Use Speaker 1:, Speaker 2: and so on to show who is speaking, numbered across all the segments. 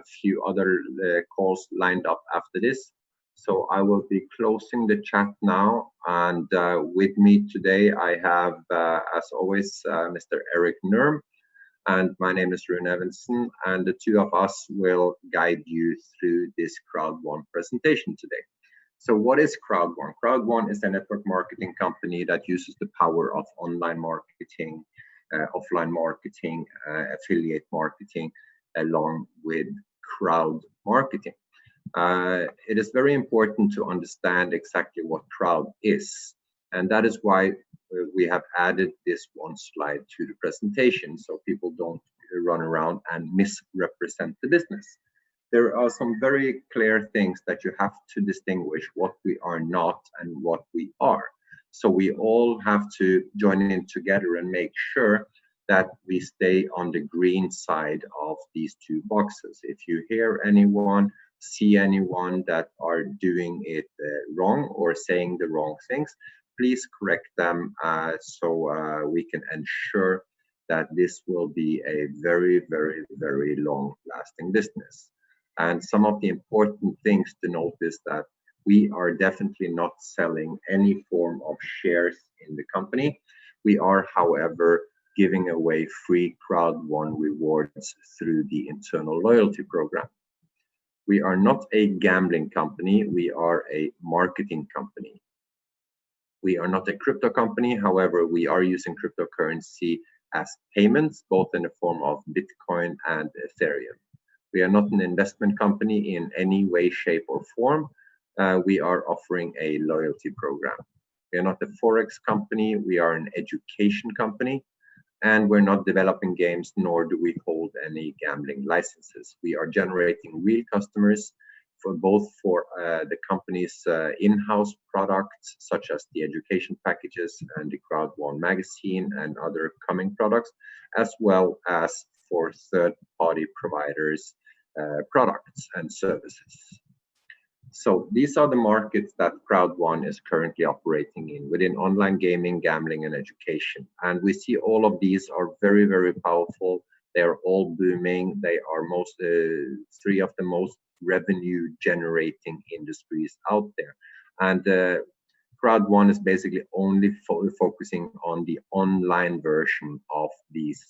Speaker 1: a few other calls lined up after this. So I will be closing the chat now. And with me today, I have, as always, Mr. Eric Nurm. And my name is Rune Evensen. And the two of us will guide you through this Crowd1 presentation today. So what is Crowd1? Crowd1 is a network marketing company that uses the power of online marketing, offline marketing, affiliate marketing, along with crowd marketing. It is very important to understand exactly what crowd is. And that is why we have added this one slide to the presentation so people don't run around and misrepresent the business. There are some very clear things that you have to distinguish what we are not and what we are. So we all have to join in together and make sure that we stay on the green side of these two boxes. If you hear anyone, see anyone that are doing it wrong or saying the wrong things, please correct them so we can ensure that this will be a very, very, very long-lasting business. And some of the important things to note is that we are definitely not selling any form of shares in the company. We are, however, giving away free Crowd1 rewards through the internal loyalty program. We are not a gambling company, we are a marketing company. We are not a crypto company, however, we are using cryptocurrency as payments, both in the form of Bitcoin and Ethereum. We are not an investment company in any way, shape, or form. We are offering a loyalty program. We are not a Forex company, we are an education company, and we're not developing games, nor do we hold any gambling licenses. We are generating real customers for both for the company's in-house products, such as the education packages and the Crowd1 magazine and other coming products, as well as for third-party providers' products and services. So these are the markets that Crowd1 is currently operating in within online gaming, gambling, and education. And we see all of these are very, very powerful. They are all booming. They are three of the most revenue generating industries out there. And Crowd1 is basically only focusing on the online version of these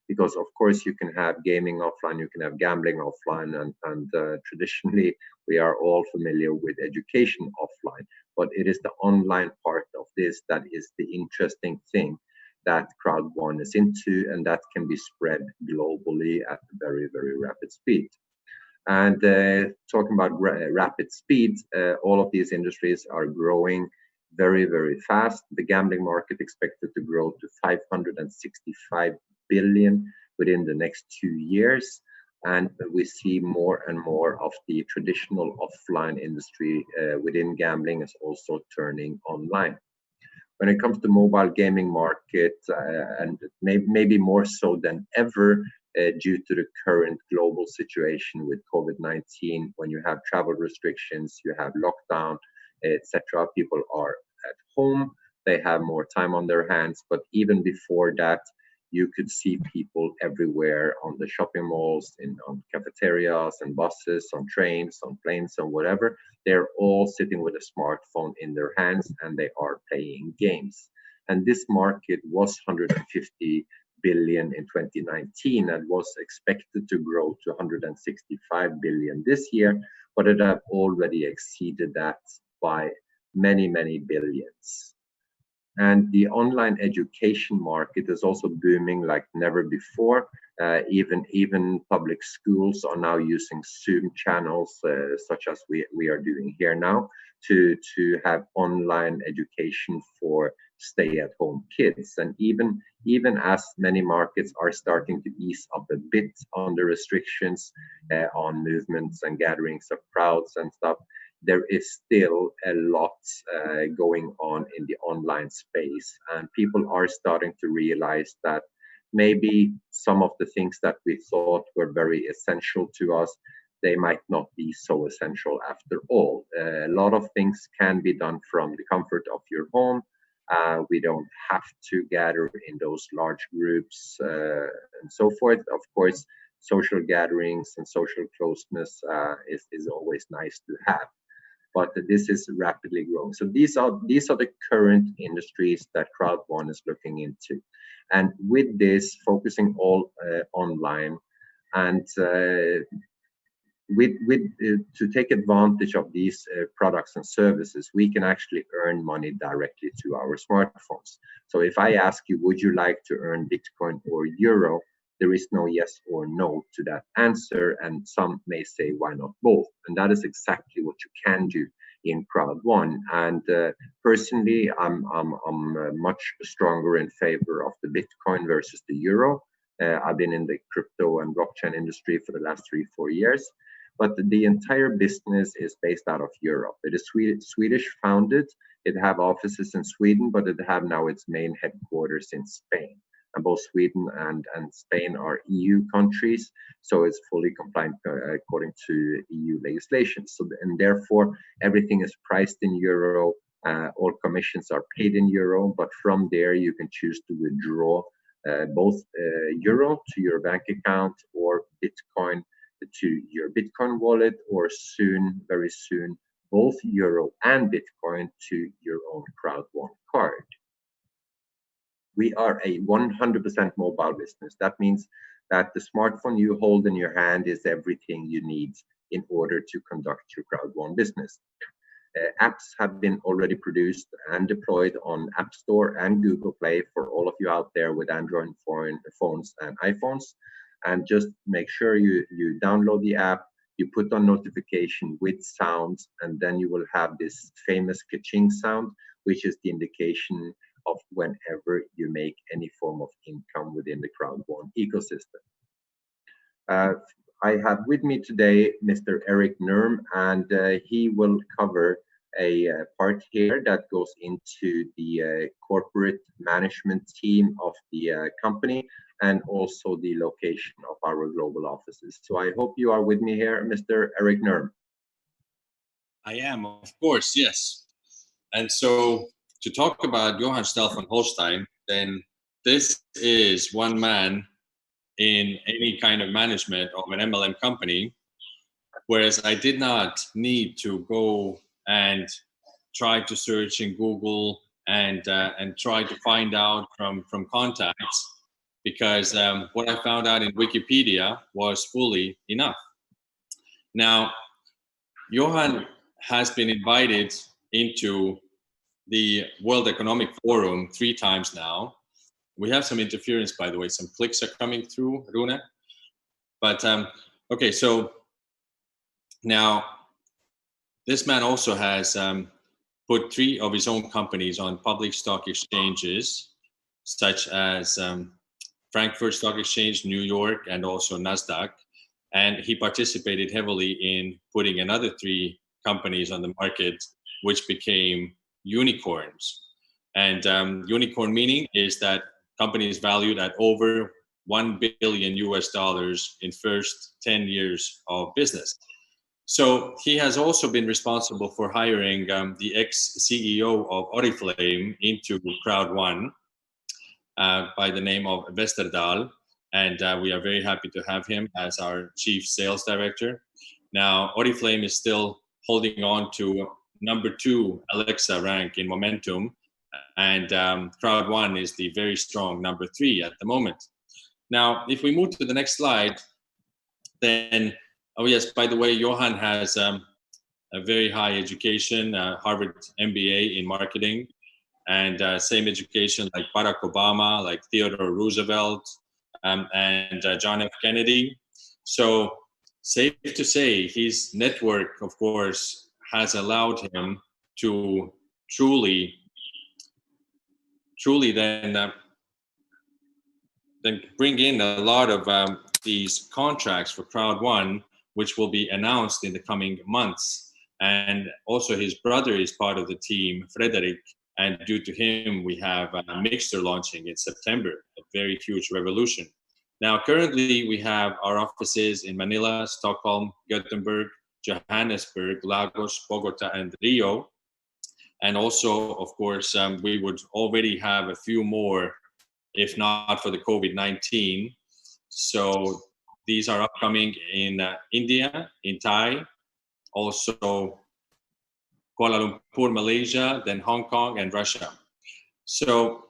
Speaker 1: because of course you can have gaming offline, you can have gambling offline, and traditionally we are all familiar with education offline, but it is the online part of this that is the interesting thing that Crowd1 is into, and that can be spread globally at a very, very rapid speed. And talking about rapid speed, all of these industries are growing very, very fast. The gambling market expected to grow to 565 billion within the next 2 years. And we see more and more of the traditional offline industry within gambling is also turning online. When it comes to mobile gaming market, and maybe more so than ever, due to the current global situation with COVID-19, when you have travel restrictions, you have lockdown, etc., people are at home, they have more time on their hands. But even before that, you could see people everywhere on the shopping malls, on cafeterias and buses, on trains, on planes, and whatever. They're all sitting with a smartphone in their hands and they are playing games. And this market was 150 billion in 2019 and was expected to grow to 165 billion this year, but it have already exceeded that by many, many billions. And the online education market is also booming like never before. Even public schools are now using Zoom channels, such as we are doing here now, to have online education for stay-at-home kids. And even as many markets are starting to ease up a bit on the restrictions on movements and gatherings of crowds and stuff, there is still a lot going on in the online space, and people are starting to realize that maybe some of the things that we thought were very essential to us, they might not be so essential after all. A lot of things can be done from the comfort of your home. We don't have to gather in those large groups and so forth. Of course, social gatherings and social closeness is always nice to have. But this is rapidly growing. So these are the current industries that Crowd1 is looking into, and with this focusing all online, and to take advantage of these products and services, we can actually earn money directly to our smartphones. So if I ask you, would you like to earn Bitcoin or Euro? There is no yes or no to that answer, and some may say, why not both? And that is exactly what you can do in Crowd1. And personally, I'm much stronger in favor of the Bitcoin versus the Euro. I've been in the crypto and blockchain industry for the last 3-4 years, but the entire business is based out of Europe. It is Swedish founded. It have offices in Sweden, but it have now its main headquarters in Spain. And both Sweden and Spain are EU countries, so it's fully compliant according to EU legislation. So, and therefore, everything is priced in euro. All commissions are paid in euro, but from there you can choose to withdraw both euro to your bank account or Bitcoin to your Bitcoin wallet, or soon, very soon, both euro and Bitcoin to your own Crowd1 card. We are a 100% mobile business. That means that the smartphone you hold in your hand is everything you need in order to conduct your Crowd1 business. Apps have been already produced and deployed on App Store and Google Play for all of you out there with Android phones and iPhones. And just make sure you download the app, you put on notification with sounds, and then you will have this famous ka-ching sound, which is the indication of whenever you make any form of income within the Crowd1 ecosystem. I have with me today Mr. Erik Nurm, and he will cover a part here that goes into the corporate management team of the company, and also the location of our global offices. So I hope you are with me here, Mr. Erik Nurm.
Speaker 2: I am, of course, yes. And so to talk about Johan Stefan Holstein, then this is one man in any kind of management of an MLM company, whereas I did not need to go and try to search in Google and try to find out from contacts, because what I found out in Wikipedia was fully enough. Now, Johan has been invited into the World Economic Forum 3 times now. We have some interference, by the way. Some clicks are coming through, Rune. But okay, so now this man also has put 3 of his own companies on public stock exchanges, such as Frankfurt Stock Exchange, New York, and also NASDAQ. And he participated heavily in putting another 3 companies on the market, which became unicorns. And unicorn meaning is that companies valued at over $1 billion in first 10 years of business. So he has also been responsible for hiring the ex-CEO of Oriflame into Crowd1 by the name of Westerdahl. And we are very happy to have him as our chief sales director. Now, Oriflame is still holding on to number 2 Alexa rank in momentum, and Crowd1 is the very strong number 3 at the moment. Now, if we move to the next slide, then, oh yes, by the way, Johan has a very high education, Harvard MBA in marketing, and same education like Barack Obama, like Theodore Roosevelt, and John F. Kennedy. So safe to say, his network, of course, has allowed him to truly then bring in a lot of these contracts for Crowd1, which will be announced in the coming months. And also his brother is part of the team, Frederick, and due to him, we have a Mixer launching in September, a very huge revolution. Now, currently, we have our offices in Manila, Stockholm, Gothenburg, Johannesburg, Lagos, Bogota, and Rio. And also, of course, we would already have a few more if not for the COVID-19. So These are upcoming in India, in Thai, also Kuala Lumpur, Malaysia, then Hong Kong and Russia. So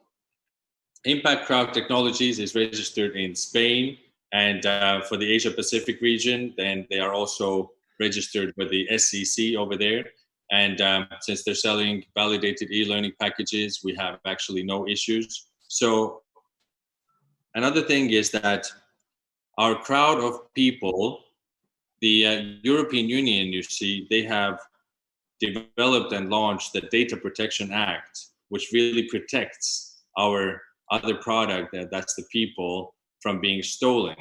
Speaker 2: Impact Crowd Technologies is registered in Spain, and for the Asia Pacific region, then they are also registered with the SEC over there. And since they're selling validated e-learning packages, we have actually no issues. So another thing is that our crowd of people, the European Union, you see, they have developed and launched the Data Protection Act, which really protects our other product, that's the people, from being stolen.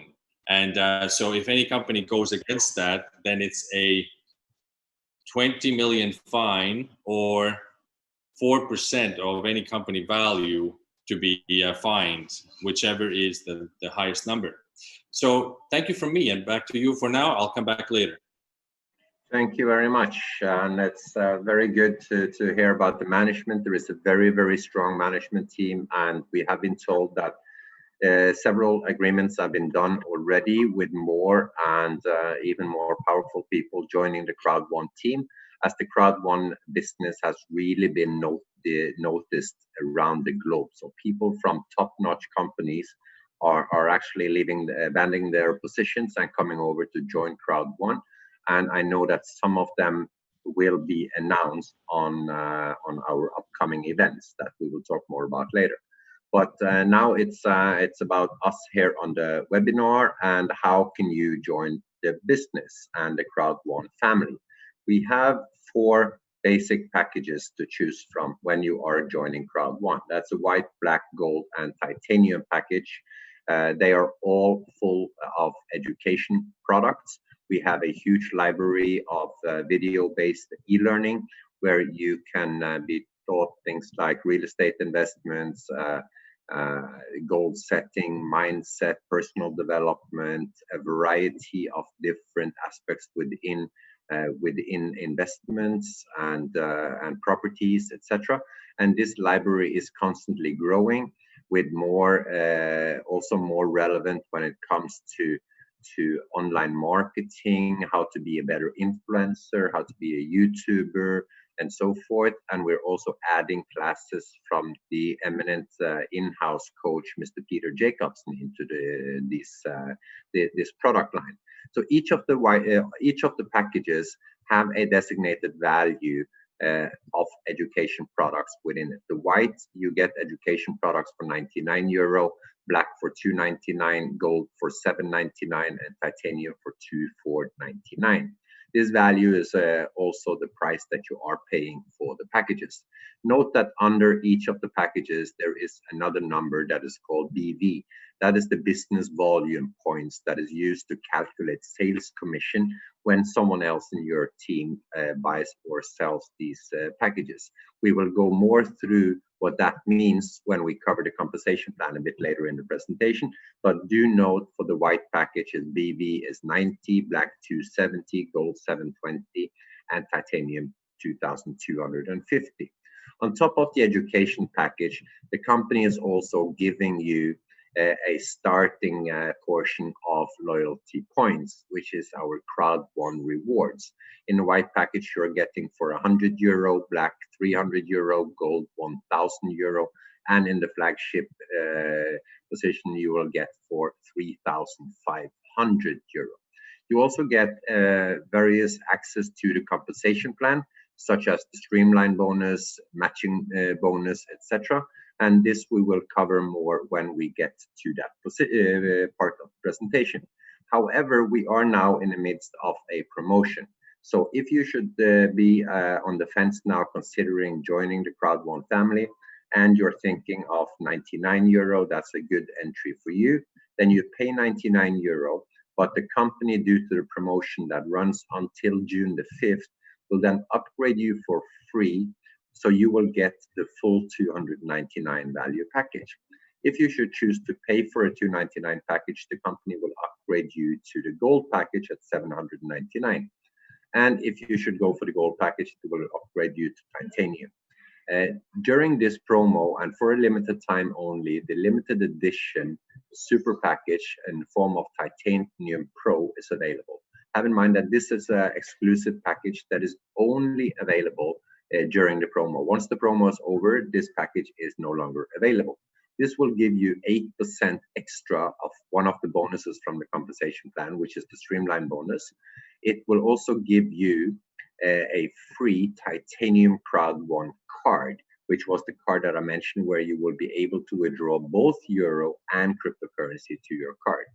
Speaker 2: And so if any company goes against that, then it's a 20 million fine or 4% of any company value to be fined, whichever is the highest number. So thank you from me, and back to you for now. I'll come back later.
Speaker 1: Thank you very much. And it's very good to hear about the management. There is a very, very strong management team, and we have been told that several agreements have been done already with more and even more powerful people joining the Crowd1 team, as the Crowd1 business has really been noticed around the globe. So people from top-notch companies are actually abandoning their positions and coming over to join Crowd1. And I know that some of them will be announced on our upcoming events that we will talk more about later. But now it's about us here on the webinar and how can you join the business and the Crowd1 family. We have 4 basic packages to choose from when you are joining Crowd1. That's a white, black, gold, and titanium package. They are all full of education products. We have a huge library of video-based e-learning where you can be taught things like real estate investments, goal setting, mindset, personal development, a variety of different aspects within investments and properties, etc. And this library is constantly growing with more, also more relevant when it comes to online marketing, how to be a better influencer, how to be a YouTuber, and so forth. And we're also adding classes from the eminent in-house coach, Mr. Peter Jacobson, into this product line. So each of the packages have a designated value of education products within it. The white, you get education products for €99, black for $2.99, gold for $7.99, and titanium for $24.99. This value is also the price that you are paying for the packages. Note that under each of the packages, there is another number that is called BV. That is the business volume points that is used to calculate sales commission when someone else in your team buys or sells these packages. We will go more through what that means when we cover the compensation plan a bit later in the presentation. But do note for the white package, BV is 90, black 270, gold 720, and titanium 2,250. On top of the education package, the company is also giving you a starting portion of loyalty points, which is our Crowd1 rewards. In the white package, you're getting for €100, black €300, gold €1,000, and in the flagship position, you will get for €3,500. You also get various access to the compensation plan, such as the streamline bonus, matching bonus, etc. And this we will cover more when we get to that part of the presentation. However, we are now in the midst of a promotion. So if you should be on the fence now considering joining the Crowd1 family, and you're thinking of €99, that's a good entry for you, then you pay €99, but the company, due to the promotion that runs until June the 5th, will then upgrade you for free. So you will get the full $299 value package. If you should choose to pay for a $299 package, the company will upgrade you to the gold package at $799. And if you should go for the gold package, it will upgrade you to titanium. During this promo and for a limited time only, the limited edition super package in the form of Titanium Pro is available. Have in mind that this is an exclusive package that is only available during the promo. Once the promo is over, this package is no longer available. This will give you 8% extra of one of the bonuses from the compensation plan, which is the Streamline bonus. It will also give you a free Titanium Crowd1 card, which was the card that I mentioned, where you will be able to withdraw both euro and cryptocurrency to your card.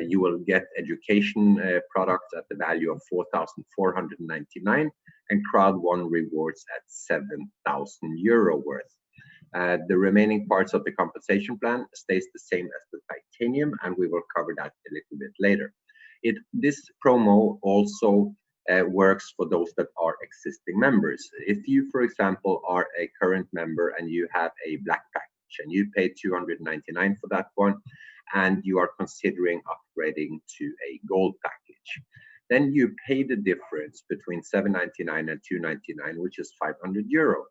Speaker 1: You will get education products at the value of 4,499 and Crowd1 rewards at 7,000 euro worth. The remaining parts of the compensation plan stays the same as the Titanium, and we will cover that a little bit later. This promo also works for those that are existing members. If you, for example, are a current member and you have a black package and you pay 299 for that one, and you are considering upgrading to a gold package, then you pay the difference between 799 and 299, which is 500 euro.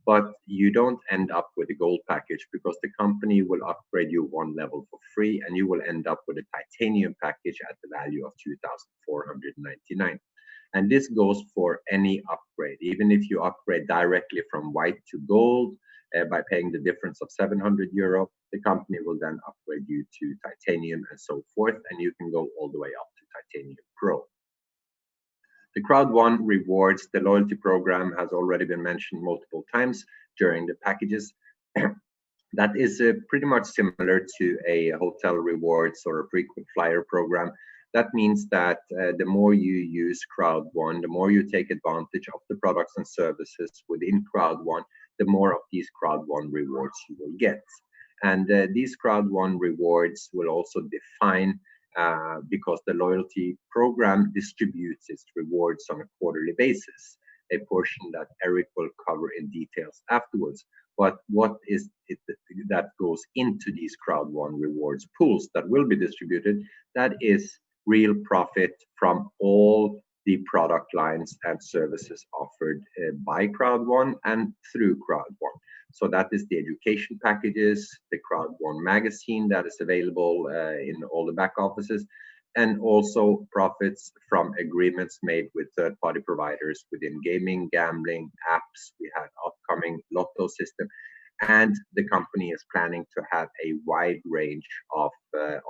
Speaker 1: But you don't end up with a gold package because the company will upgrade you one level for free, and you will end up with a titanium package at the value of 2,499. And this goes for any upgrade. Even if you upgrade directly from white to gold by paying the difference of 700 euro, the company will then upgrade you to titanium and so forth, and you can go all the way up to titanium pro. The Crowd1 rewards, the loyalty program, has already been mentioned multiple times during the packages. That is pretty much similar to a hotel rewards or a frequent flyer program. That means that the more you use Crowd1, the more you take advantage of the products and services within Crowd1, the more of these Crowd1 rewards you will get. And these Crowd1 rewards will also define, because the loyalty program distributes its rewards on a quarterly basis, a portion that Eric will cover in details afterwards. But what is it that goes into these Crowd1 rewards pools that will be distributed? That is real profit from all the product lines and services offered by Crowd1 and through Crowd1. So that is the education packages, the Crowd1 magazine that is available in all the back offices, and also profits from agreements made with third-party providers within gaming, gambling, apps. We have upcoming lotto system, and the company is planning to have a wide range of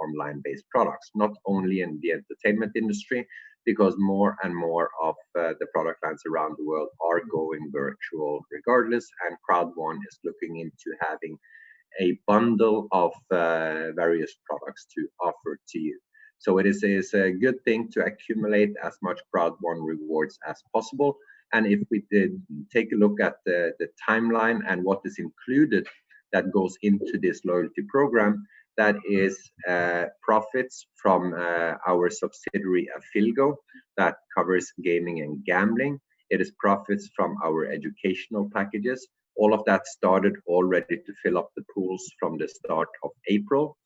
Speaker 1: online-based products, not only in the entertainment industry, because more and more of the product lines around the world are going virtual regardless, and Crowd1 is looking into having a bundle of various products to offer to you. So it is a good thing to accumulate as much Crowd1 rewards as possible. And if we did take a look at the timeline and what is included that goes into this loyalty program, that is profits from our subsidiary Afilgo that covers gaming and gambling. It is profits from our educational packages. All of that started already to fill up the pools from the start of April.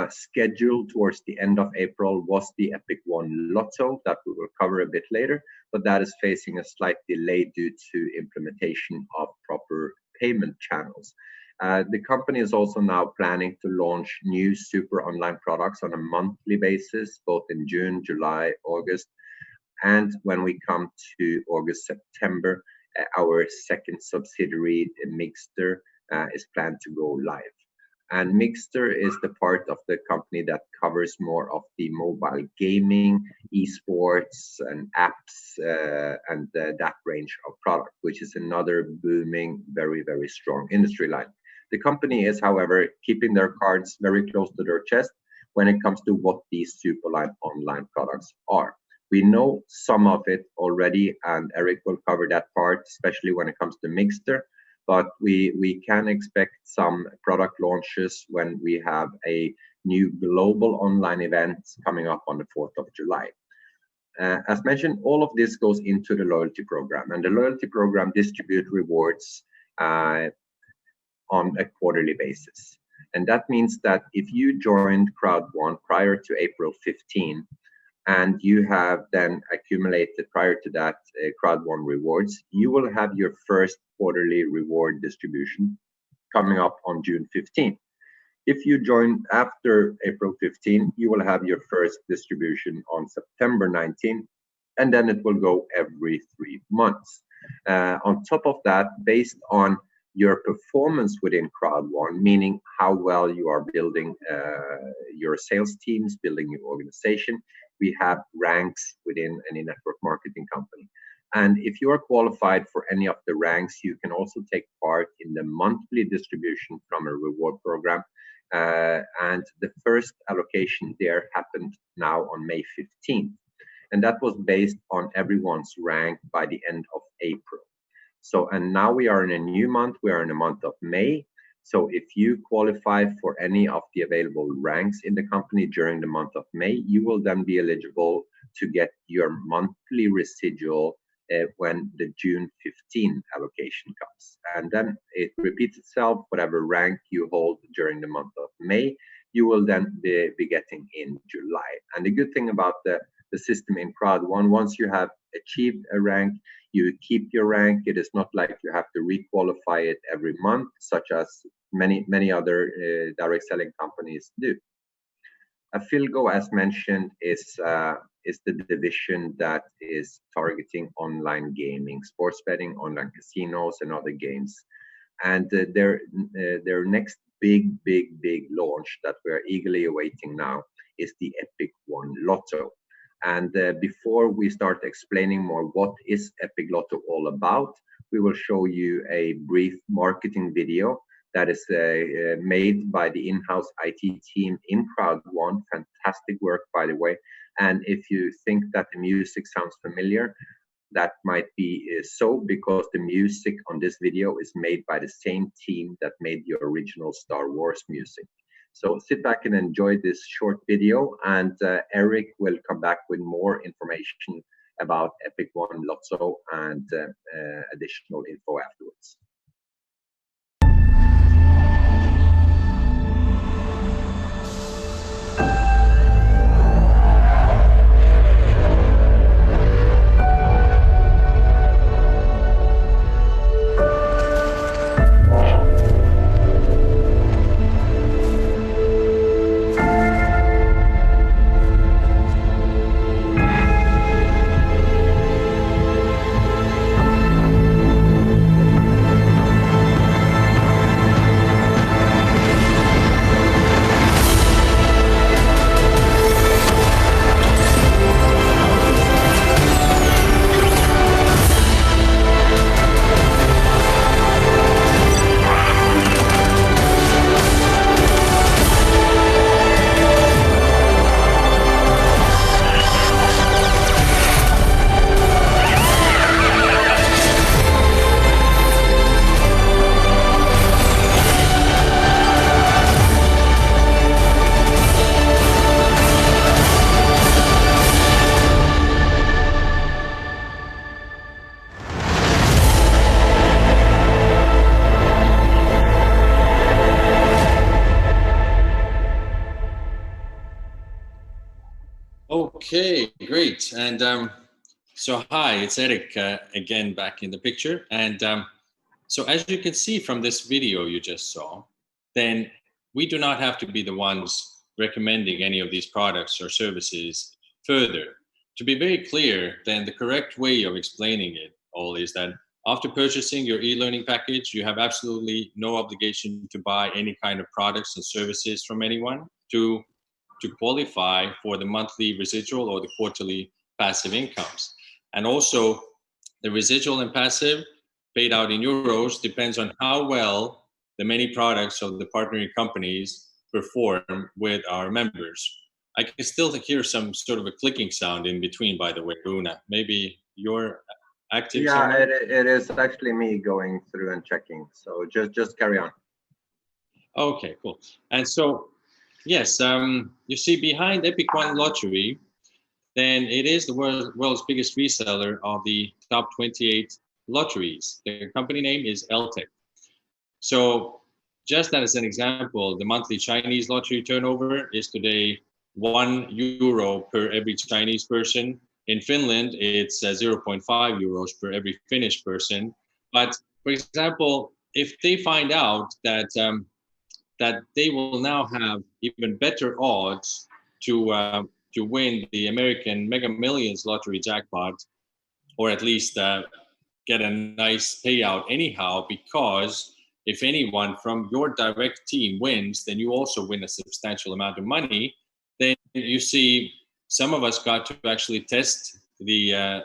Speaker 1: Scheduled towards the end of April was the Epic One Lotto that we will cover a bit later, but that is facing a slight delay due to implementation of proper payment channels. The company is also now planning to launch new super online products on a monthly basis, both in June, July, August, and when we come to August, September, our second subsidiary, Mixter, is planned to go live. And Mixter is the part of the company that covers more of the mobile gaming, esports, and apps, and that range of product, which is another booming, very, very strong industry line. The company is, however, keeping their cards very close to their chest when it comes to what these Superline online products are. We know some of it already, and Eric will cover that part, especially when it comes to Mixter. But we can expect some product launches when we have a new global online event coming up on the 4th of July. As mentioned, all of this goes into the loyalty program, and the loyalty program distributes rewards on a quarterly basis. And that means that if you joined Crowd1 prior to April 15, and you have then accumulated prior to that Crowd1 rewards, you will have your first quarterly reward distribution coming up on June 15th. If you join after April 15, you will have your first distribution on September 19, and then it will go every 3 months. On top of that, based on your performance within Crowd1, meaning how well you are building your sales teams, building your organization, we have ranks within any network marketing company. And if you are qualified for any of the ranks, you can also take part in the monthly distribution from a reward program. And the first allocation there happened now on May 15th. And that was based on everyone's rank by the end of April. So, and now we are in a new month, we are in the month of May. So if you qualify for any of the available ranks in the company during the month of May, you will then be eligible to get your monthly residual when the June 15 allocation comes. And then it repeats itself, whatever rank you hold during the month of May, you will then be getting in July. And the good thing about the system in Crowd1, once you have achieved a rank, you keep your rank. It is not like you have to requalify it every month, such as many other direct selling companies do. Afilgo, as mentioned, is the division that is targeting online gaming, sports betting, online casinos, and other games. And their next big launch that we're eagerly awaiting now is the Epic One Lotto. And before we start explaining more what is Epic Lotto all about, we will show you a brief marketing video that is made by the in-house IT team in Crowd1. Fantastic work, by the way. And if you think that the music sounds familiar, that might be so because the music on this video is made by the same team that made the original Star Wars music. So sit back and enjoy this short video, and Eric will come back with more information about Epic One Lotto and additional info afterwards.
Speaker 2: Okay, great. And so hi, it's Eric again back in the picture. And so as you can see from this video you just saw, then we do not have to be the ones recommending any of these products or services further. To be very clear, then the correct way of explaining it all is that after purchasing your e-learning package, you have absolutely no obligation to buy any kind of products and services from anyone to qualify for the monthly residual or the quarterly passive incomes. And also the residual and passive paid out in euros depends on how well the many products of the partnering companies perform with our members. I can still hear some sort of a clicking sound in between, by the way, Runa. Maybe you're active somewhere?
Speaker 1: It is actually me going through and checking. So just carry on.
Speaker 2: Okay, cool. And so, yes, you see behind Epic One Lottery, then it is the world's biggest reseller of the top 28 lotteries. The company name is LTEC. So just as an example, the monthly Chinese lottery turnover is today €1 per every Chinese person. In Finland, it's 0.5 euros per every Finnish person. But for example, if they find out that they will now have even better odds to win the American Mega Millions lottery jackpot, or at least get a nice payout anyhow, because if anyone from your direct team wins, then you also win a substantial amount of money. Then you see, some of us got to actually test the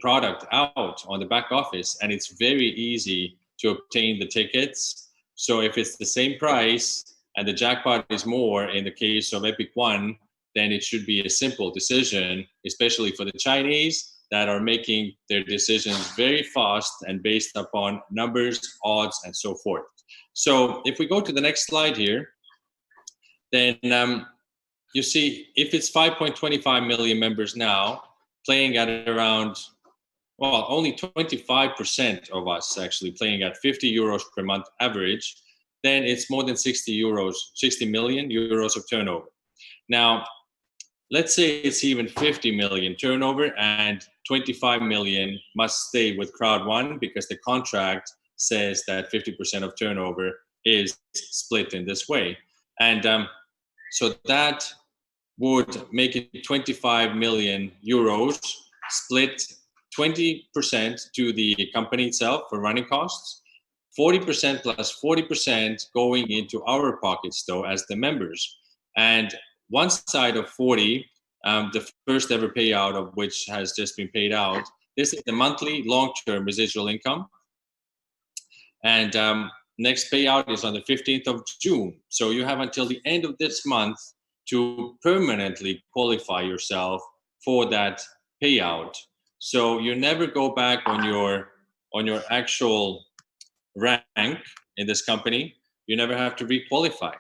Speaker 2: product out on the back office, and it's very easy to obtain the tickets. So if it's the same price and the jackpot is more in the case of Epic One, then it should be a simple decision, especially for the Chinese that are making their decisions very fast and based upon numbers, odds, and so forth. So if we go to the next slide here, then you see if it's 5.25 million members now, playing at around, well, only 25% of us actually playing at 50 euros per month average, then it's more than 60 million euros of turnover. Now, let's say it's even 50 million turnover and 25 million must stay with Crowd1 because the contract says that 50% of turnover is split in this way. And so that would make it 25 million euros, split 20% to the company itself for running costs, 40% plus 40% going into our pockets though as the members. And one side of 40, the first ever payout of which has just been paid out. This is the monthly long-term residual income. And next payout is on the 15th of June. So you have until the end of this month to permanently qualify yourself for that payout. So you never go back on your actual rank in this company. You never have to re-qualify.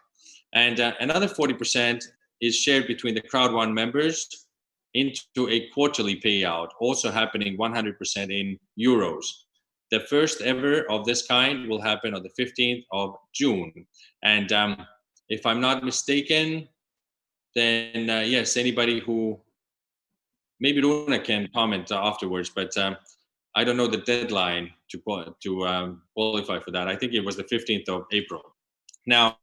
Speaker 2: And another 40% is shared between the Crowd1 members into a quarterly payout, also happening 100% in euros. The first ever of this kind will happen on the 15th of June. And if I'm not mistaken, then yes, anybody who, maybe Runa can comment afterwards, but I don't know the deadline to qualify for that. I think it was the 15th of April. Now,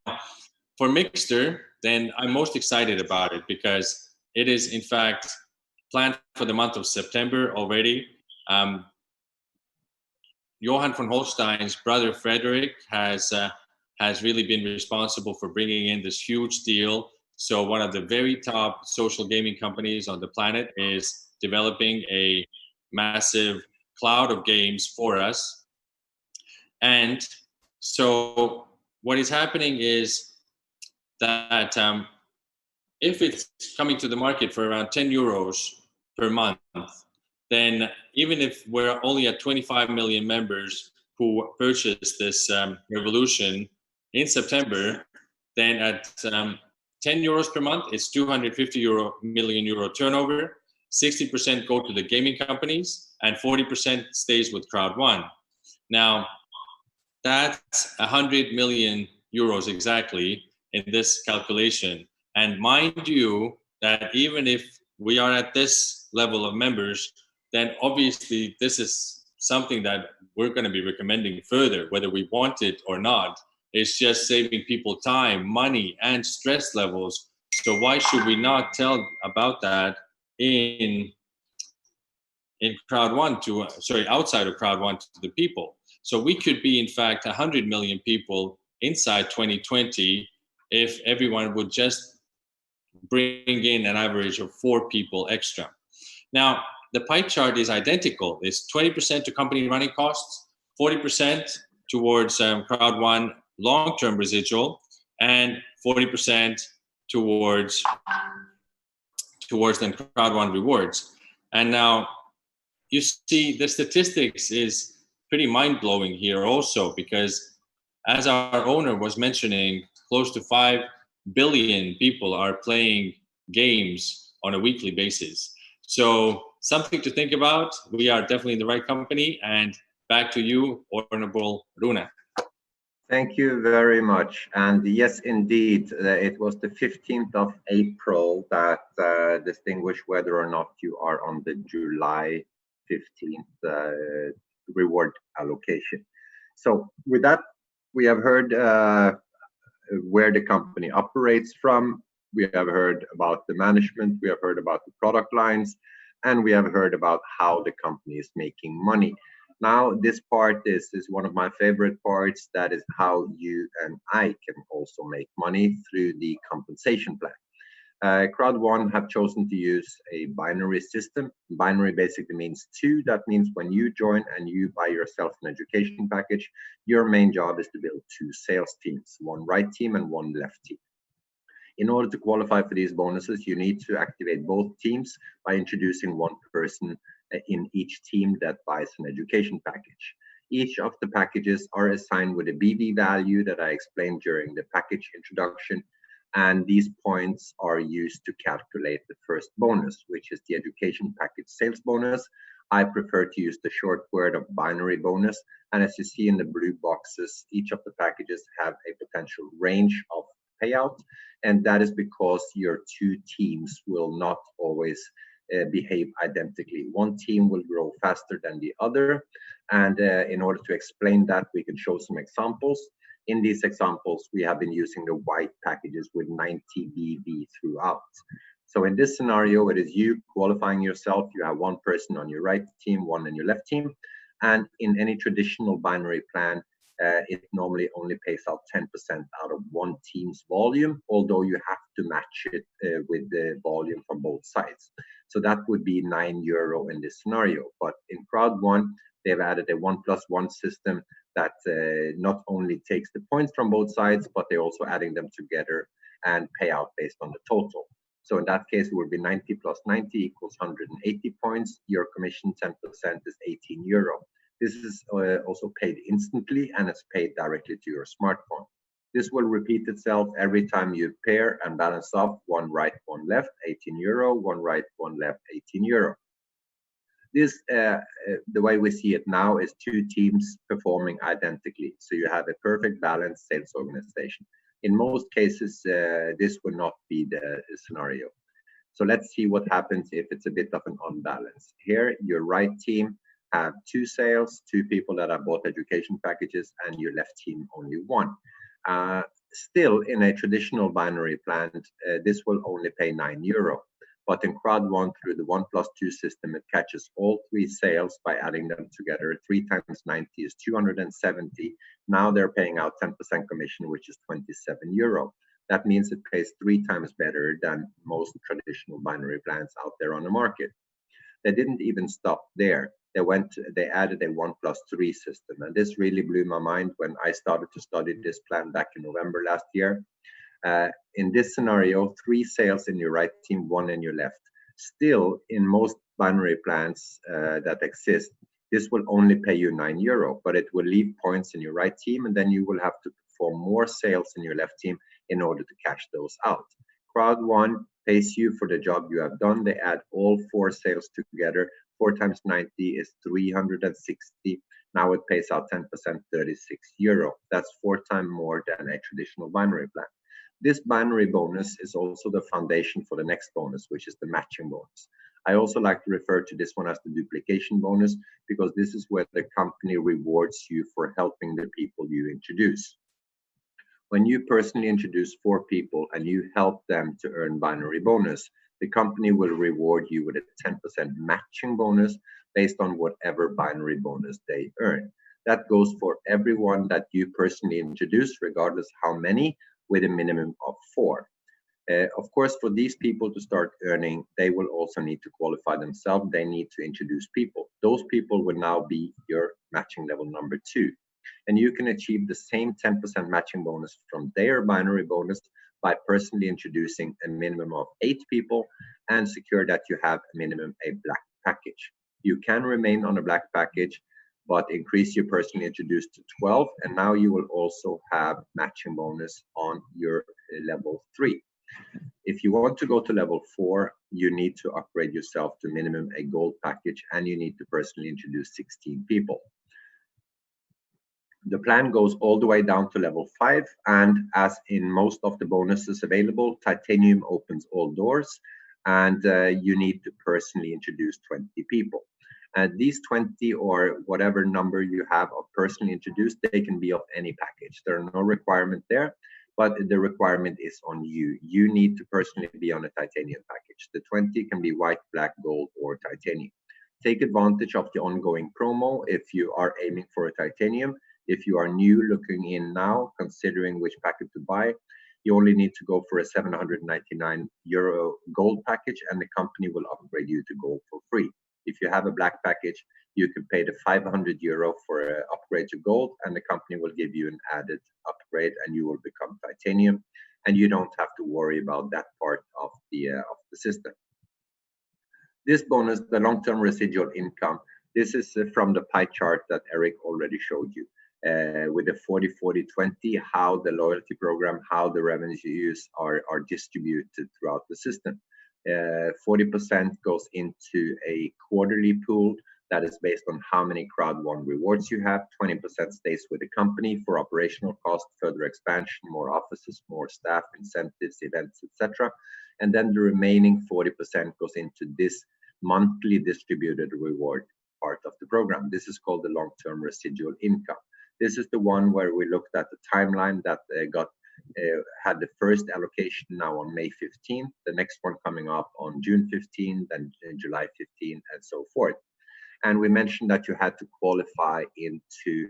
Speaker 2: for Mixter, then I'm most excited about it because it is in fact planned for the month of September already. Johan von Holstein's brother Frederick has really been responsible for bringing in this huge deal. So one of the very top social gaming companies on the planet is developing a massive cloud of games for us. And so what is happening is that if it's coming to the market for around 10 euros per month, then even if we're only at 25 million members who purchased this revolution in September, then at 10 euros per month, it's 250 million euro turnover. 60% go to the gaming companies and 40% stays with Crowd1. Now, that's 100 million euros exactly in this calculation. And mind you, that even if we are at this level of members, then obviously this is something that we're going to be recommending further, whether we want it or not. It's just saving people time, money, and stress levels. So why should we not tell about that in Crowd1 outside of Crowd1 to the people? So we could be, in fact, 100 million people inside 2020 if everyone would just bring in an average of 4 people extra. Now, the pie chart is identical. It's 20% to company running costs, 40% towards Crowd1 long-term residual, and 40% towards then Crowd1 rewards. And now you see the statistics is pretty mind-blowing here also, because as our owner was mentioning, close to 5 billion people are playing games on a weekly basis. So something to think about. We are definitely in the right company. And back to you, Honorable Runa.
Speaker 1: Thank you very much. And yes, indeed, it was the 15th of April that distinguished whether or not you are on the July 15th reward allocation. So with that, we have heard where the company operates from. We have heard about the management. We have heard about the product lines, and we have heard about how the company is making money. Now, this part is one of my favorite parts. That is how you and I can also make money through the compensation plan. Crowd1 have chosen to use a binary system. Binary basically means two. That means when you join and you buy yourself an education package, your main job is to build two sales teams, one right team and one left team. In order to qualify for these bonuses, you need to activate both teams by introducing one person in each team that buys an education package. Each of the packages are assigned with a BV value that I explained during the package introduction, and these points are used to calculate the first bonus, which is the education package sales bonus. I prefer to use the short word of binary bonus, and as you see in the blue boxes, each of the packages have a potential range of payout, and that is because your two teams will not always behave identically. One team will grow faster than the other, and in order to explain that, we can show some examples. In these examples, we have been using the white packages with 90 BV throughout. So in this scenario, it is you qualifying yourself. You have one person on your right team, one on your left team. And in any traditional binary plan, it normally only pays out 10% out of one team's volume, although you have to match it with the volume from both sides. So that would be €9 in this scenario. But in Crowd1, they've added a 1+1 system that not only takes the points from both sides, but they're also adding them together and pay out based on the total. So in that case, it would be 90 plus 90 equals 180 points. Your commission 10% is €18. This is also paid instantly, and it's paid directly to your smartphone. This will repeat itself every time you pair and balance off one right, one left, €18, one right, one left, €18. This, the way we see it now, is two teams performing identically. So you have a perfect balanced sales organization. In most cases, this would not be the scenario. So let's see what happens if it's a bit of an unbalance. Here, your right team have two sales, two people that have bought education packages, and your left team only one. Still, in a traditional binary plan, this will only pay €9. But in Crowd1, through the 1+2 system, it catches all three sales by adding them together. 3 times 90 is 270. Now they're paying out 10% commission, which is €27. That means it pays 3 times better than most traditional binary plans out there on the market. They didn't even stop there. They added a 1+3 system, and this really blew my mind when I started to study this plan back in November last year. In this scenario, 3 sales in your right team, 1 in your left. Still, in most binary plans that exist, this will only pay you €9, but it will leave points in your right team, and then you will have to perform more sales in your left team in order to cash those out. Crowd1 pays you for the job you have done. They add all 4 sales together. 4 times 90 is 360. Now it pays out 10%, €36. That's 4 times more than a traditional binary plan. This binary bonus is also the foundation for the next bonus, which is the matching bonus. I also like to refer to this one as the duplication bonus, because this is where the company rewards you for helping the people you introduce. When you personally introduce 4 people and you help them to earn binary bonus, the company will reward you with a 10% matching bonus based on whatever binary bonus they earn. That goes for everyone that you personally introduce, regardless how many, with a minimum of 4. Of course, for these people to start earning, they will also need to qualify themselves. They need to introduce people. Those people will now be your matching level number 2. And you can achieve the same 10% matching bonus from their binary bonus by personally introducing a minimum of 8 people and secure that you have a minimum a black package. You can remain on a black package, but increase your personally introduced to 12, and now you will also have matching bonus on your level 3. If you want to go to level 4, you need to upgrade yourself to minimum a gold package, and you need to personally introduce 16 people. The plan goes all the way down to level 5, and as in most of the bonuses available, titanium opens all doors, and you need to personally introduce 20 people. These 20 or whatever number you have of personally introduced, they can be of any package. There are no requirement there, but the requirement is on you. You need to personally be on a titanium package. The 20 can be white, black, gold, or titanium. Take advantage of the ongoing promo if you are aiming for a titanium. If you are new looking in now, considering which packet to buy, you only need to go for a 799 euro gold package, and the company will upgrade you to gold for free. If you have a black package, you can pay the 500 euro for an upgrade to gold, and the company will give you an added upgrade, and you will become titanium, and you don't have to worry about that part of the system. This bonus, the long-term residual income, this is from the pie chart that Eric already showed you. With the 40-40-20, how the loyalty program, how the revenues are distributed throughout the system. 40% goes into a quarterly pool that is based on how many Crowd1 rewards you have. 20% stays with the company for operational costs, further expansion, more offices, more staff, incentives, events, etc. And then the remaining 40% goes into this monthly distributed reward part of the program. This is called the long-term residual income. This is the one where we looked at the timeline that had the first allocation now on May 15th, the next one coming up on June 15th, then July 15th, and so forth. And we mentioned that you had to qualify into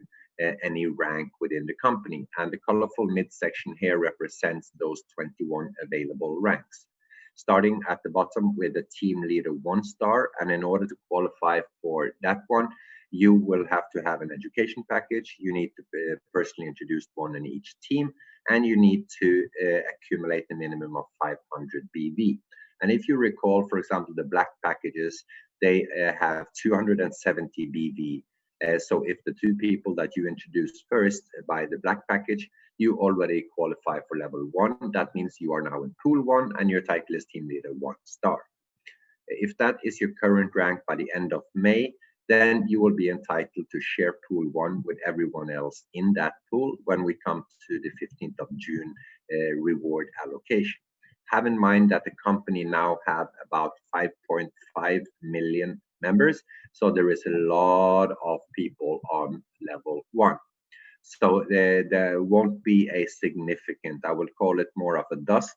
Speaker 1: any rank within the company. And the colorful midsection here represents those 21 available ranks. Starting at the bottom with the team leader 1-star, and in order to qualify for that one, you will have to have an education package. You need to personally introduce one in each team, and you need to accumulate a minimum of 500 BV. And if you recall, for example, the black packages, they have 270 BV. So if the 2 people that you introduce first buy the black package, you already qualify for level 1. That means you are now in pool 1 and your title is team leader 1-star. If that is your current rank by the end of May, then you will be entitled to share pool 1 with everyone else in that pool when we come to the 15th of June reward allocation. Have in mind that the company now have about 5.5 million members, so there is a lot of people on level 1. So there won't be a significant, I will call it more of a dust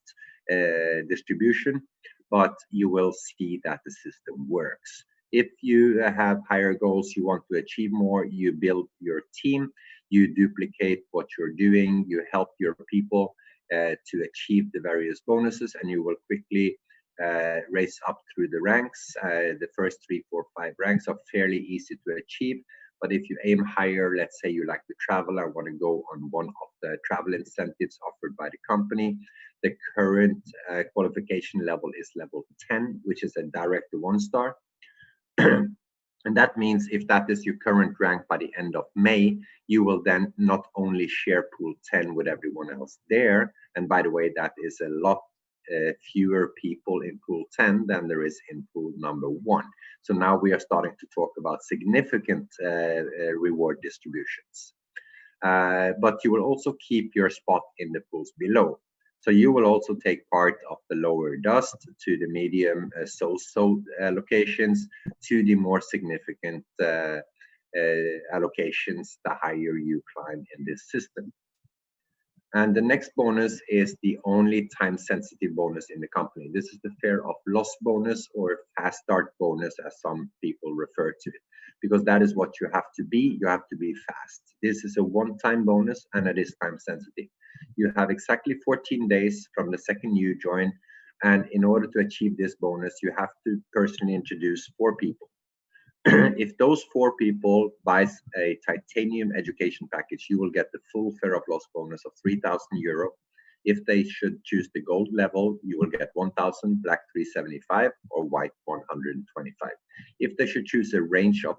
Speaker 1: distribution, but you will see that the system works. If you have higher goals, you want to achieve more, you build your team, you duplicate what you're doing, you help your people to achieve the various bonuses, and you will quickly race up through the ranks. The first 3, 4, 5 ranks are fairly easy to achieve, but if you aim higher, let's say you like to travel and want to go on one of the travel incentives offered by the company, the current qualification level is level 10, which is a direct 1-star. And that means if that is your current rank by the end of May, you will then not only share pool 10 with everyone else there, and by the way, that is a lot fewer people in pool 10 than there is in pool number 1. So now we are starting to talk about significant reward distributions. But you will also keep your spot in the pools below. So you will also take part of the lower dust to the medium so-so allocations to the more significant allocations the higher you climb in this system. And the next bonus is the only time-sensitive bonus in the company. This is the fear of loss bonus, or fast start bonus, as some people refer to it, because that is what you have to be. You have to be fast. This is a one-time bonus, and it is time-sensitive. You have exactly 14 days from the second you join, and in order to achieve this bonus, you have to personally introduce 4 people. If those 4 people buys a titanium education package, you will get the full fear of loss bonus of 3,000 euro. If they should choose the gold level, you will get 1,000, black 375, or white 125. If they should choose a range of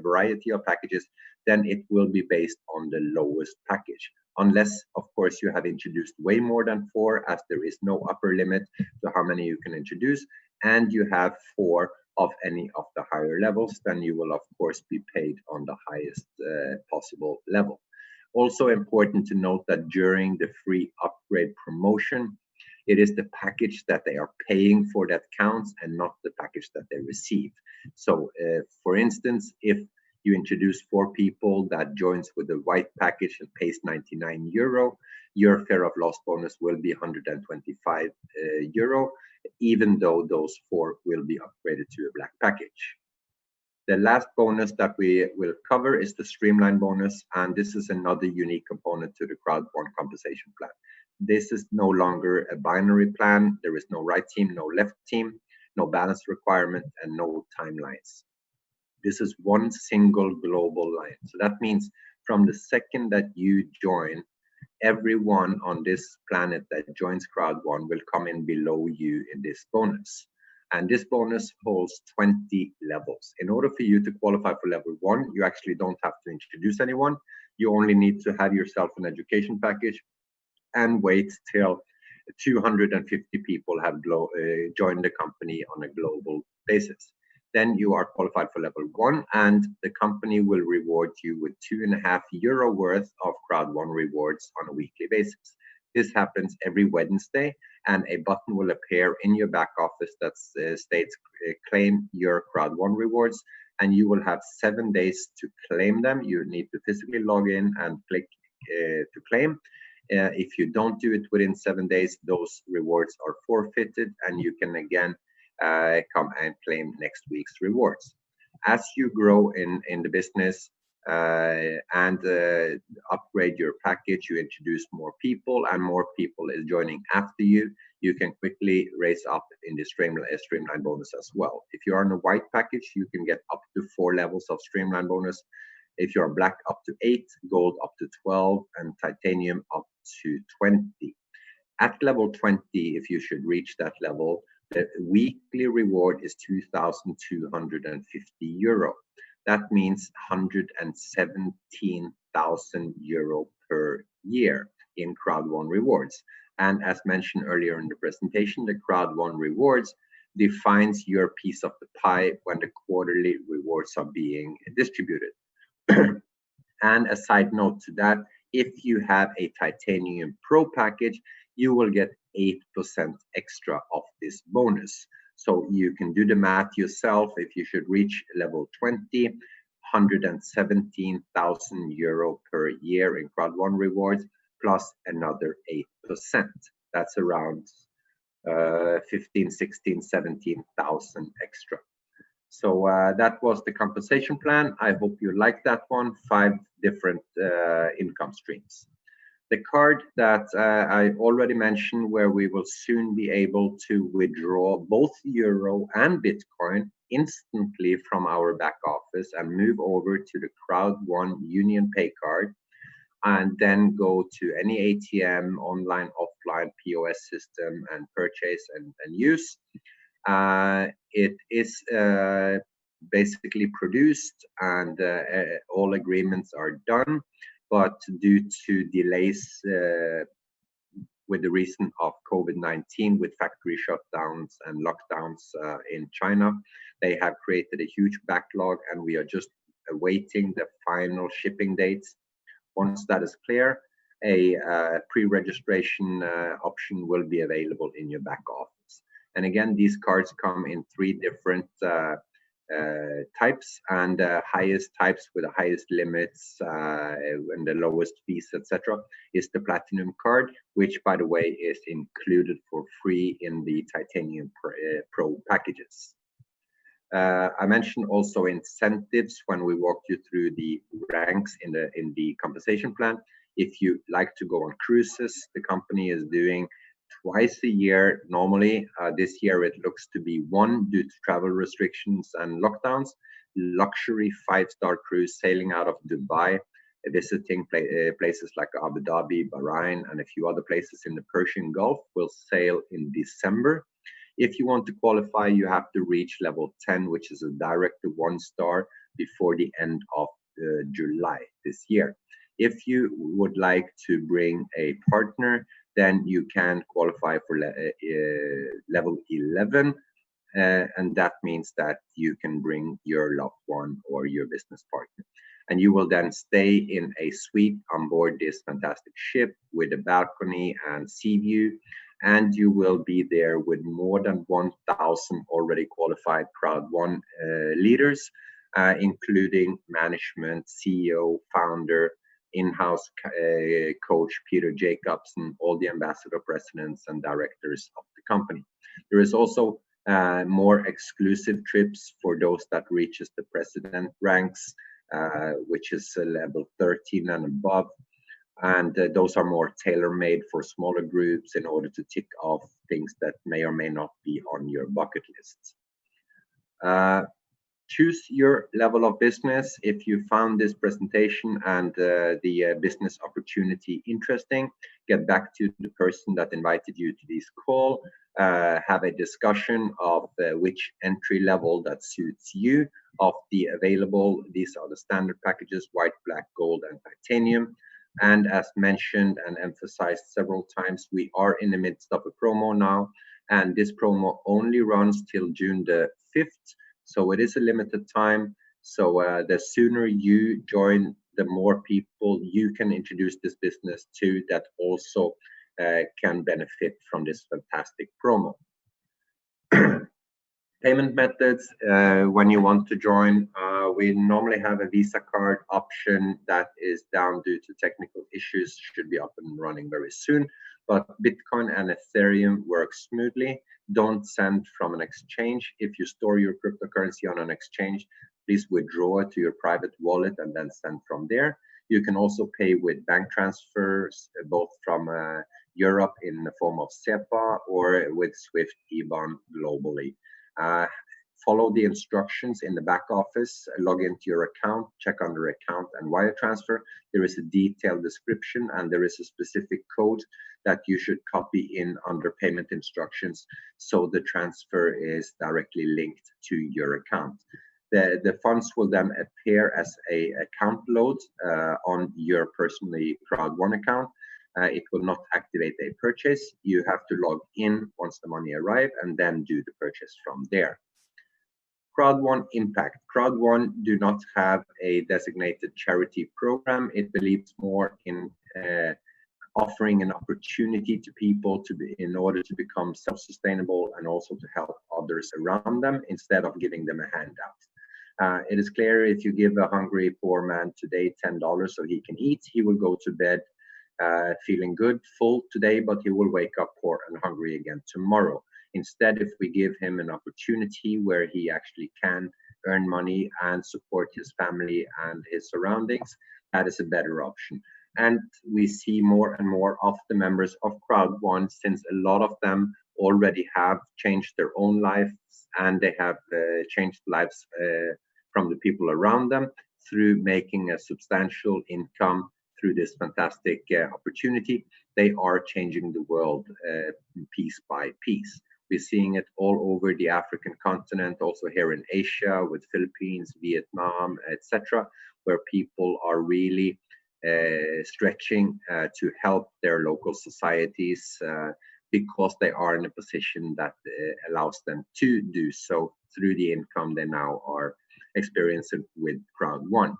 Speaker 1: variety of packages, then it will be based on the lowest package. Unless, of course, you have introduced way more than 4, as there is no upper limit to how many you can introduce, and you have 4 of any of the higher levels, then you will of course be paid on the highest possible level. Also important to note that during the free upgrade promotion, it is the package that they are paying for that counts and not the package that they receive. So for instance, if you introduce 4 people that joins with the white package and pays 99 euro, your fear of loss bonus will be 125 euro, even though those 4 will be upgraded to a black package. The last bonus that we will cover is the streamline bonus, and this is another unique component to the Crowd1 compensation plan. This is no longer a binary plan. There is no right team, no left team, no balance requirement, and no timelines. This is one single global line. So that means from the second that you join, everyone on this planet that joins Crowd1 will come in below you in this bonus. And this bonus holds 20 levels. In order for you to qualify for level 1, you actually don't have to introduce anyone. You only need to have yourself an education package and wait till 250 people have joined the company on a global basis. Then you are qualified for level 1, and the company will reward you with €2.5 worth of Crowd1 rewards on a weekly basis. This happens every Wednesday, and a button will appear in your back office that states claim your Crowd1 rewards, and you will have 7 days to claim them. You need to physically log in and click to claim. If you don't do it within 7 days, those rewards are forfeited, and you can again come and claim next week's rewards. As you grow in the business and upgrade your package, you introduce more people, and more people is joining after you. You can quickly raise up in the streamline bonus as well. If you are on a white package, you can get up to 4 levels of streamline bonus. If you're black, up to 8, gold up to 12, and titanium up to 20. At level 20, if you should reach that level, the weekly reward is 2,250 euro. That means 117,000 euro per year in Crowd1 rewards. And as mentioned earlier in the presentation, the Crowd1 rewards defines your piece of the pie when the quarterly rewards are being distributed. And a side note to that, if you have a Titanium Pro package, you will get 8% extra of this bonus. So you can do the math yourself. If you should reach level 20, 117,000 euro per year in Crowd1 rewards, plus another 8%. That's around 15, 16, 17,000 extra. So that was the compensation plan. I hope you liked that one. 5 different income streams. The card that I already mentioned, where we will soon be able to withdraw both Euro and Bitcoin instantly from our back office and move over to the Crowd1 Union Pay card, and then go to any ATM, online, offline, POS system, and purchase and use. It is basically produced, and all agreements are done, but due to delays with the reason of COVID-19, with factory shutdowns and lockdowns in China, they have created a huge backlog, and we are just awaiting the final shipping dates. Once that is clear, a pre-registration option will be available in your back office. And again, these cards come in 3 different types, and highest types with the highest limits and the lowest fees, etc., is the Platinum card, which, by the way, is included for free in the Titanium Pro packages. I mentioned also incentives when we walked you through the ranks in the compensation plan. If you like to go on cruises, the company is doing twice a year normally. This year it looks to be 1 due to travel restrictions and lockdowns. Luxury 5-star cruise sailing out of Dubai, visiting places like Abu Dhabi, Bahrain, and a few other places in the Persian Gulf will sail in December. If you want to qualify, you have to reach level 10, which is a direct to 1-star, before the end of July this year. If you would like to bring a partner, then you can qualify for level 11, and that means that you can bring your loved one or your business partner. And you will then stay in a suite on board this fantastic ship with a balcony and sea view. And you will be there with more than 1,000 already qualified Crowd1 leaders, including management, CEO, founder, in-house coach Peter Jacobson, all the ambassador presidents and directors of the company. There is also more exclusive trips for those that reaches the president ranks, which is level 13 and above. And those are more tailor-made for smaller groups in order to tick off things that may or may not be on your bucket list. Choose your level of business. If you found this presentation and the business opportunity interesting, get back to the person that invited you to this call, have a discussion of which entry level that suits you of the available. These are the standard packages: white, black, gold, and titanium. And as mentioned and emphasized several times, we are in the midst of a promo now, and this promo only runs till June the 5th. So it is a limited time. So the sooner you join, the more people you can introduce this business to that also can benefit from this fantastic promo. Payment methods, when you want to join, we normally have a Visa card option that is down due to technical issues, should be up and running very soon. But Bitcoin and Ethereum work smoothly. Don't send from an exchange. If you store your cryptocurrency on an exchange, please withdraw it to your private wallet and then send from there. You can also pay with bank transfers, both from Europe in the form of SEPA or with SWIFT IBAN globally. Follow the instructions in the back office, log into your account, check under account and wire transfer. There is a detailed description and there is a specific code that you should copy in under payment instructions, so the transfer is directly linked to your account. The funds will then appear as a account load on your personally Crowd1 account. It will not activate a purchase. You have to log in once the money arrives and then do the purchase from there. Crowd1 impact. Crowd1 do not have a designated charity program. It believes more in offering an opportunity to people to be, in order to become self-sustainable and also to help others around them instead of giving them a handout. It is clear if you give a hungry poor man today $10 so he can eat, he will go to bed feeling good, full today, but he will wake up poor and hungry again tomorrow. Instead, if we give him an opportunity where he actually can earn money and support his family and his surroundings, that is a better option. And we see more and more of the members of Crowd1, since a lot of them already have changed their own lives and they have changed lives from the people around them through making a substantial income through this fantastic opportunity. They are changing the world piece by piece. We're seeing it all over the African continent, also here in Asia with Philippines, Vietnam, etc., where people are really stretching to help their local societies because they are in a position that allows them to do so through the income they now are experiencing with Crowd1.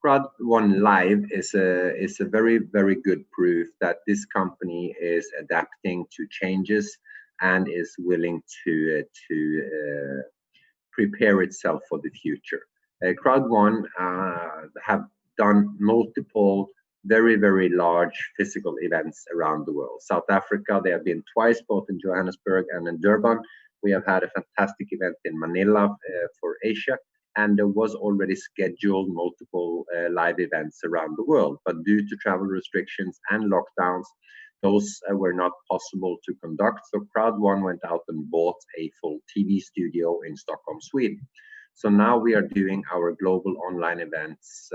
Speaker 1: Crowd1 Live is a very, very good proof that this company is adapting to changes and is willing to prepare itself for the future. Crowd1 have done multiple very, very large physical events around the world. South Africa, they have been twice, both in Johannesburg and in Durban. We have had a fantastic event in Manila for Asia, and there was already scheduled multiple live events around the world. But due to travel restrictions and lockdowns, those were not possible to conduct. So Crowd1 went out and bought a full TV studio in Stockholm, Sweden. So now we are doing our global online events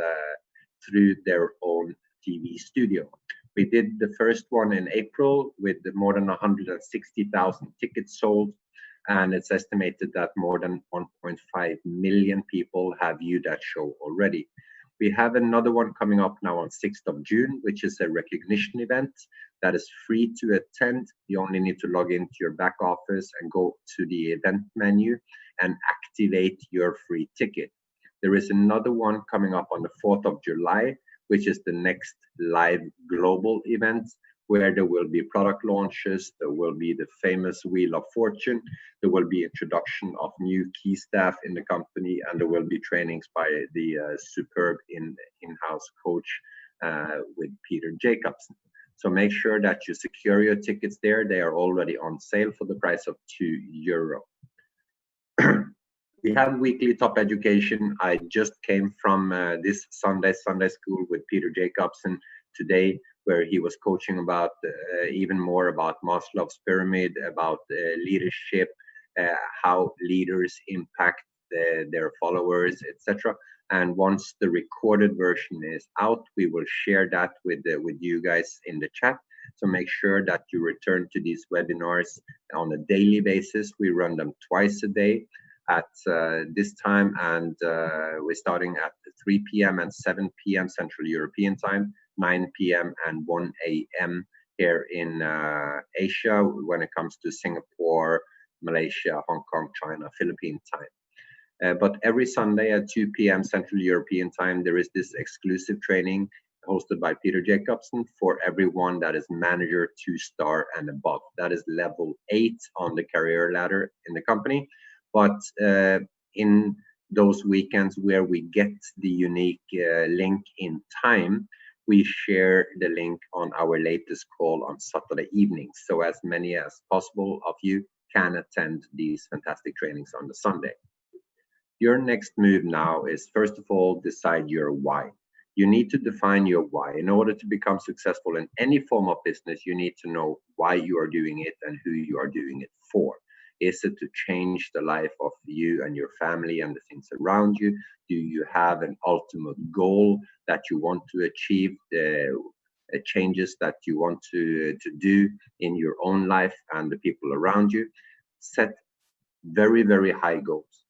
Speaker 1: through their own TV studio. We did the first one in April with more than 160,000 tickets sold. And it's estimated that more than 1.5 million people have viewed that show already. We have another one coming up now on 6th of June, which is a recognition event that is free to attend. You only need to log into your back office and go to the event menu and activate your free ticket. There is another one coming up on the 4th of July, which is the next live global event, where there will be product launches, there will be the famous Wheel of Fortune, there will be introduction of new key staff in the company, and there will be trainings by the superb in-house coach with Peter Jacobsen. So make sure that you secure your tickets there. They are already on sale for the price of €2. We have weekly top education. I just came from this Sunday school with Peter Jacobsen today, where he was coaching about even more about Maslow's pyramid, about leadership, how leaders impact their followers, etc. And once the recorded version is out, we will share that with you guys in the chat. So make sure that you return to these webinars on a daily basis. We run them twice a day at this time, and we're starting at 3 p.m. and 7 p.m. Central European time, 9 p.m. and 1 a.m. here in Asia when it comes to Singapore, Malaysia, Hong Kong, China, Philippine time. But every Sunday at 2 p.m. Central European time, there is this exclusive training hosted by Peter Jacobsen for everyone that is manager 2-star and above. That is level 8 on the career ladder in the company. But in those weekends where we get the unique link in time, we share the link on our latest call on Saturday evenings. So as many as possible of you can attend these fantastic trainings on the Sunday. Your next move now is, first of all, decide your why. You need to define your why. In order to become successful in any form of business, you need to know why you are doing it and who you are doing it for. Is it to change the life of you and your family and the things around you? Do you have an ultimate goal that you want to achieve, the changes that you want to do in your own life and the people around you? Set very, very high goals.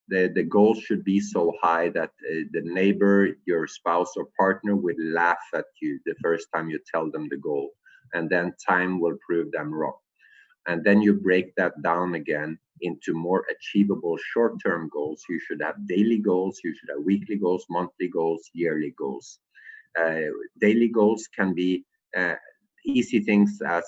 Speaker 1: The goals should be so high that the neighbor, your spouse or partner would laugh at you the first time you tell them the goal, and then time will prove them wrong. And then you break that down again into more achievable short-term goals. You should have daily goals, you should have weekly goals, monthly goals, yearly goals. Daily goals can be easy things as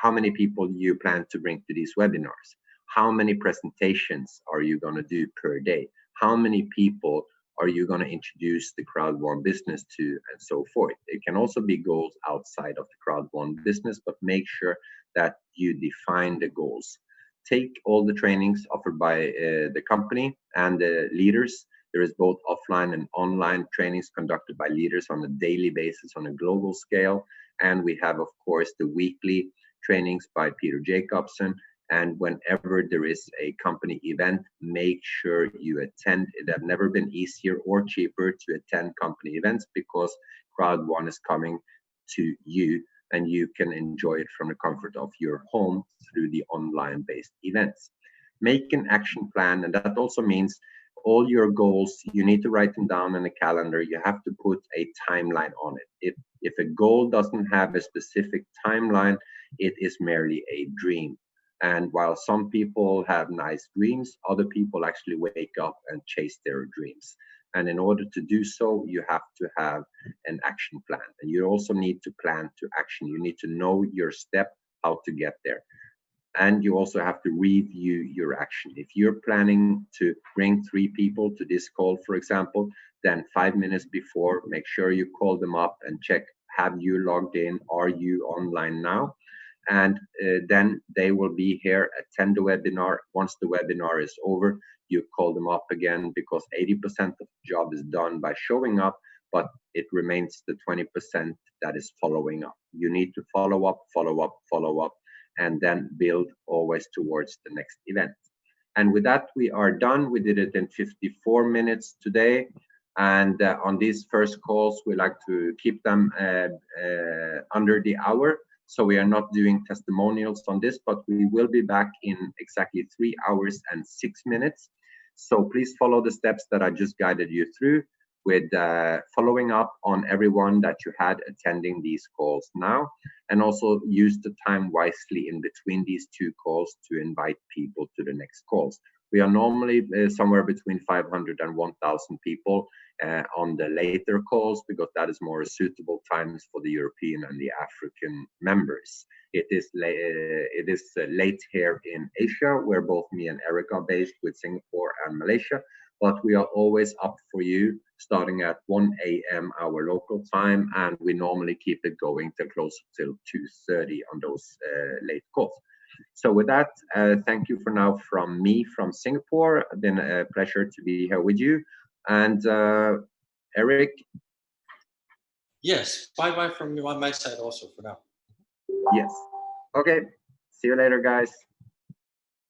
Speaker 1: how many people you plan to bring to these webinars. How many presentations are you going to do per day? How many people are you going to introduce the Crowd1 business to, and so forth? It can also be goals outside of the Crowd1 business, but make sure that you define the goals. Take all the trainings offered by the company and the leaders. There is both offline and online trainings conducted by leaders on a daily basis on a global scale. And we have, of course, the weekly trainings by Peter Jacobsen. And whenever there is a company event, make sure you attend. It has never been easier or cheaper to attend company events because Crowd1 is coming to you and you can enjoy it from the comfort of your home through the online-based events. Make an action plan, and that also means all your goals, you need to write them down in a calendar. You have to put a timeline on it. If a goal doesn't have a specific timeline, it is merely a dream. And while some people have nice dreams, other people actually wake up and chase their dreams. And in order to do so, you have to have an action plan. And you also need to plan to action. You need to know your step, how to get there. And you also have to review your action. If you're planning to bring 3 people to this call, for example, then 5 minutes before, make sure you call them up and check, have you logged in? Are you online now? And then they will be here, attend the webinar. Once the webinar is over, you call them up again, because 80% of the job is done by showing up, but it remains the 20% that is following up. You need to follow up, and then build always towards the next event. And with that, we are done. We did it in 54 minutes today. And on these first calls, we like to keep them under the hour. So we are not doing testimonials on this, but we will be back in exactly 3 hours and 6 minutes. So please follow the steps that I just guided you through. with following up on everyone that you had attending these calls now, and also use the time wisely in between these two calls to invite people to the next calls. We are normally somewhere between 500 and 1,000 people on the later calls, because that is more suitable times for the European and the African members. It is late here in Asia, where both me and Eric are based, with Singapore and Malaysia, but we are always up for you, starting at 1 a.m. our local time, and we normally keep it going till close till 2:30 on those late calls. So with that, thank you for now from me from Singapore. It's been a pleasure to be here with you. And Eric?
Speaker 2: Yes, bye-bye from you on my side also for now.
Speaker 1: Yes. Okay. See you later, guys.